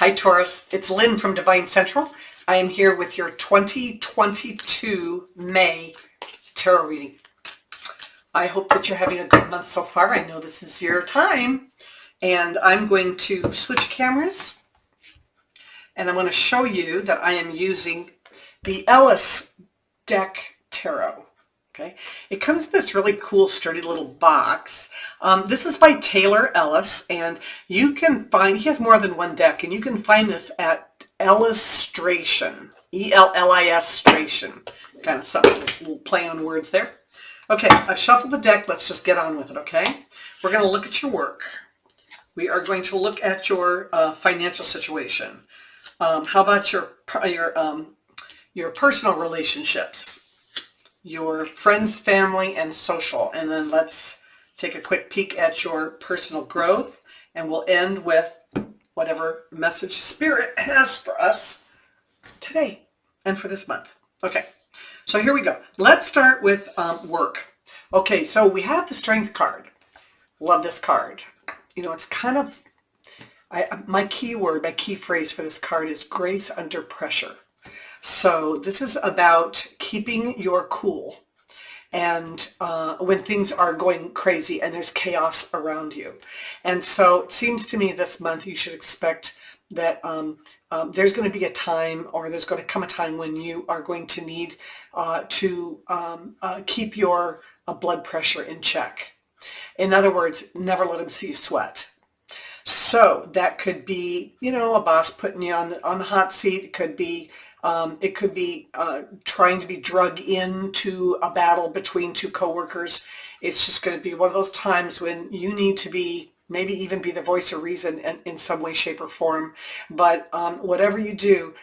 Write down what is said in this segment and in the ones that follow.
Hi Taurus, it's Lynn from DevineCentral. I am here with your 2022 May tarot reading. I hope that you're having a good month so far. I know this is your time. And I'm going to switch cameras. And I'm going to show you that I am using the Ellis deck tarot. Okay, it comes in this really cool, sturdy little box. This is by Taylor Ellis, and you can find, he has more than one deck, and you can find this at Illustration, E-L-L-I-S-tration. Kind of something, we'll play on words there. Okay, I've shuffled the deck. Let's just get on with it, okay? We're going to look at your work. We are going to look at your financial situation. How about your personal relationships? Your friends, family, and social. And then let's take a quick peek at your personal growth, and we'll end with whatever message Spirit has for us today and for this month. Okay, so here we go. Let's start with work. Okay, so we have the Strength card. Love this card. You know, it's kind of, my key word, my key phrase for this card is grace under pressure. So this is about keeping your cool, and when things are going crazy and there's chaos around you. And so it seems to me this month you should expect that there's going to be a time, or there's going to come a time when you are going to need to keep your blood pressure in check. In other words, never let them see you sweat. So that could be, you know, a boss putting you on the hot seat. It could be trying to be drug into a battle between two coworkers. It's just going to be one of those times when you need to be, maybe even be the voice of reason in some way, shape, or form. But whatever you do,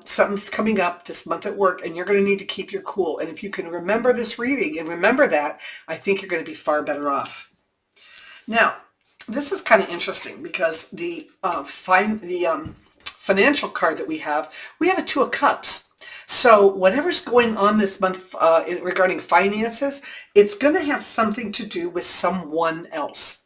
something's coming up this month at work, and you're going to need to keep your cool. And if you can remember this reading and remember that, I think you're going to be far better off. Now, this is kind of interesting because the financial card that we have a Two of Cups. So whatever's going on this month regarding finances, it's going to have something to do with someone else.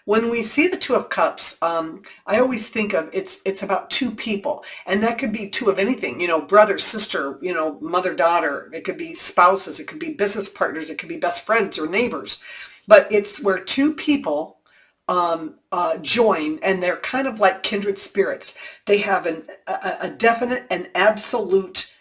When we see the Two of Cups, I always think of it's about two people, and that could be two of anything, you know, brother, sister, you know, mother, daughter. It could be spouses, it could be business partners, it could be best friends or neighbors. But it's where two people join, and they're kind of like kindred spirits. They have a definite and absolute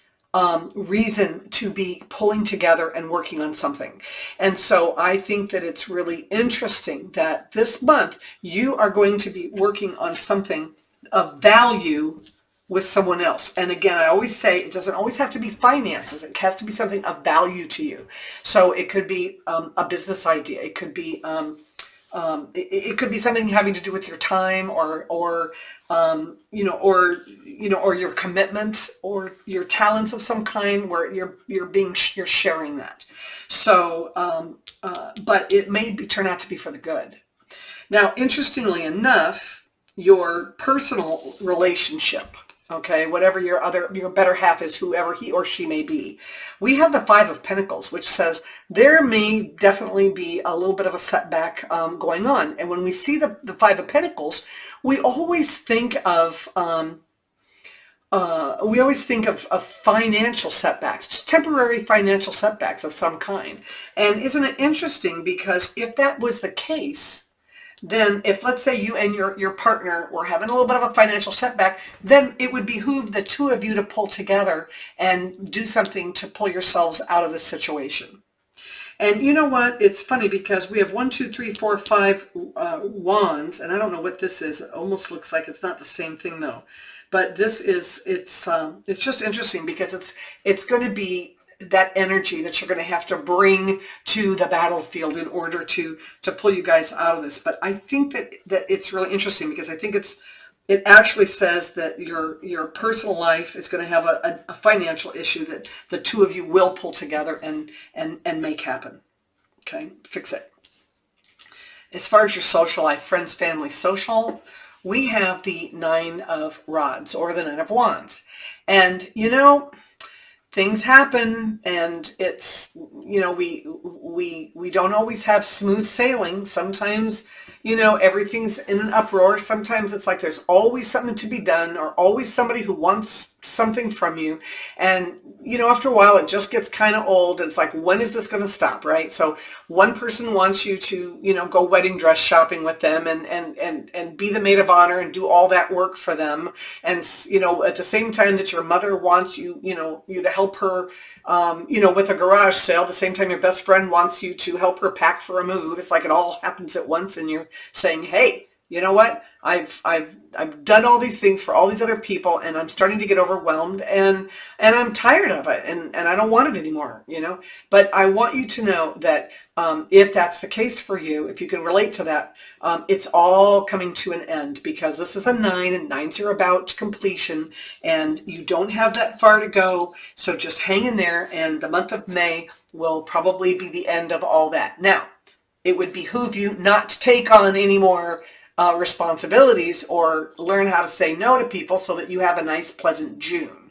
reason to be pulling together and working on something. And so I think that it's really interesting that this month you are going to be working on something of value with someone else. And again, I always say it doesn't always have to be finances. It has to be something of value to you. So it could be a business idea. It could be it could be something having to do with your time, or your commitment, or your talents of some kind, where you're sharing that. So, but it may turn out to be for the good. Now, interestingly enough, your personal relationship, okay, whatever your better half is, whoever he or she may be. We have the Five of Pentacles, which says there may definitely be a little bit of a setback going on. And when we see the Five of Pentacles, we always think of financial setbacks, just temporary financial setbacks of some kind. And isn't it interesting? Because if that was the case, then if, let's say, you and your partner were having a little bit of a financial setback, then it would behoove the two of you to pull together and do something to pull yourselves out of the situation. And you know what? It's funny because we have 1, 2, 3, 4, 5 wands, and I don't know what this is. It almost looks like it's not the same thing though. But this is, it's just interesting because it's going to be that energy that you're going to have to bring to the battlefield in order to pull you guys out of this. But I think that it's really interesting because I think it actually says that your personal life is going to have a financial issue that the two of you will pull together and make happen. Okay, fix it. As far as your social life, friends, family, social, we have the Nine of Rods, or the Nine of Wands. And, you know, things happen, and it's, you know, we we don't always have smooth sailing. Sometimes, you know, everything's in an uproar. Sometimes it's like there's always something to be done, or always somebody who wants something from you. And, you know, after a while, it just gets kind of old. It's like, when is this going to stop, right? So one person wants you to, you know, go wedding dress shopping with them and be the maid of honor and do all that work for them. And, you know, at the same time that your mother wants you, you know, you to help her, you know, with a garage sale, the same time your best friend wants you to help her pack for a move. It's like it all happens at once, and you're saying, hey, you know what? I've done all these things for all these other people, and I'm starting to get overwhelmed, and I'm tired of it, and I don't want it anymore, you know. But I want you to know that if that's the case for you, if you can relate to that, it's all coming to an end, because this is a 9, and 9s are about completion, and you don't have that far to go. So just hang in there, and the month of May will probably be the end of all that. Now, it would behoove you not to take on any more responsibilities or learn how to say no to people, so that you have a nice, pleasant June.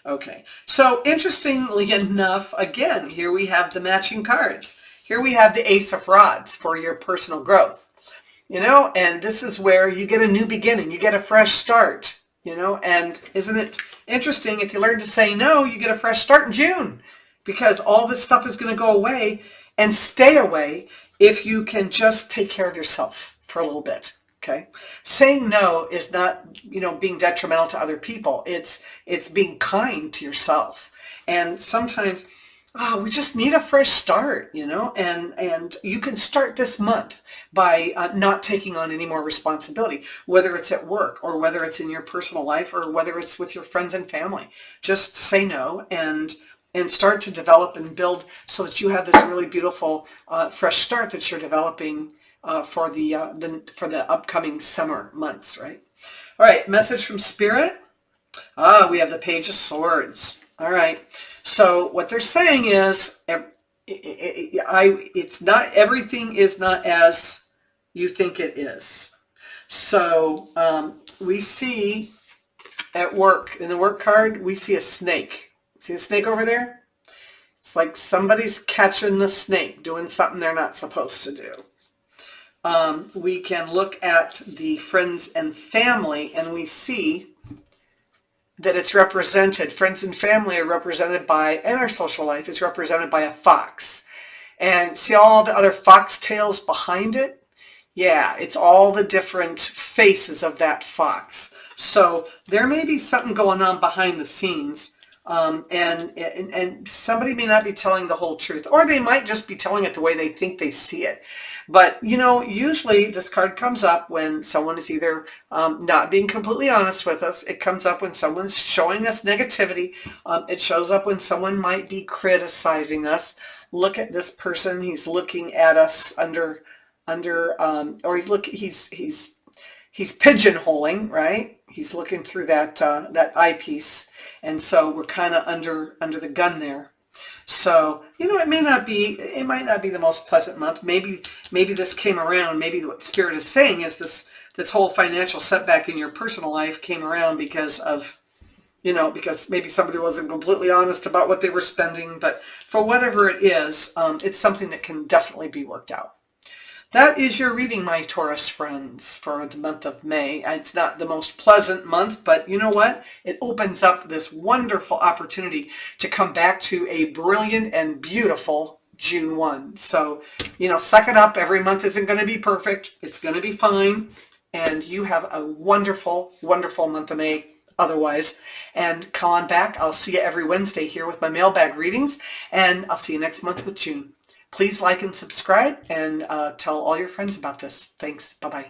Okay, so interestingly enough, again, here we have the matching cards. Here we have the Ace of Rods for your personal growth, you know, and this is where you get a new beginning. You get a fresh start, you know, and isn't it interesting? If you learn to say no, you get a fresh start in June, because all this stuff is going to go away and stay away if you can just take care of yourself for a little bit. Okay, saying no is not, you know, being detrimental to other people. It's being kind to yourself. And sometimes, we just need a fresh start, you know, and you can start this month by not taking on any more responsibility, whether it's at work or whether it's in your personal life or whether it's with your friends and family. Just say no and start to develop and build, so that you have this really beautiful fresh start that you're developing for the upcoming summer months, right? All right, message from Spirit. We have the Page of Swords. All right, so what they're saying is, it's not, everything is not as you think it is. So we see at work, in the work card, we see a snake. See a snake over there? It's like somebody's catching the snake, doing something they're not supposed to do. We can look at the friends and family, and we see that it's represented. Friends and family are represented by, and our social life is represented by a fox. And see all the other foxtails behind it? Yeah, it's all the different faces of that fox. So there may be something going on behind the scenes. And somebody may not be telling the whole truth, or they might just be telling it the way they think they see it. But, you know, usually this card comes up when someone is either not being completely honest with us. It comes up when someone's showing us negativity. It shows up when someone might be criticizing us. Look at this person. He's looking at us or he's pigeonholing, right? He's looking through that eyepiece. And so we're kind of under the gun there. So, you know, it might not be the most pleasant month. Maybe this came around. Maybe what Spirit is saying is this whole financial setback in your personal life came around because of, you know, because maybe somebody wasn't completely honest about what they were spending. But for whatever it is, it's something that can definitely be worked out. That is your reading, my Taurus friends, for the month of May. It's not the most pleasant month, but you know what? It opens up this wonderful opportunity to come back to a brilliant and beautiful June 1. So, you know, suck it up. Every month isn't going to be perfect. It's going to be fine. And you have a wonderful, wonderful month of May otherwise. And come on back. I'll see you every Wednesday here with my mailbag readings. And I'll see you next month with June. Please like and subscribe, and tell all your friends about this. Thanks. Bye-bye.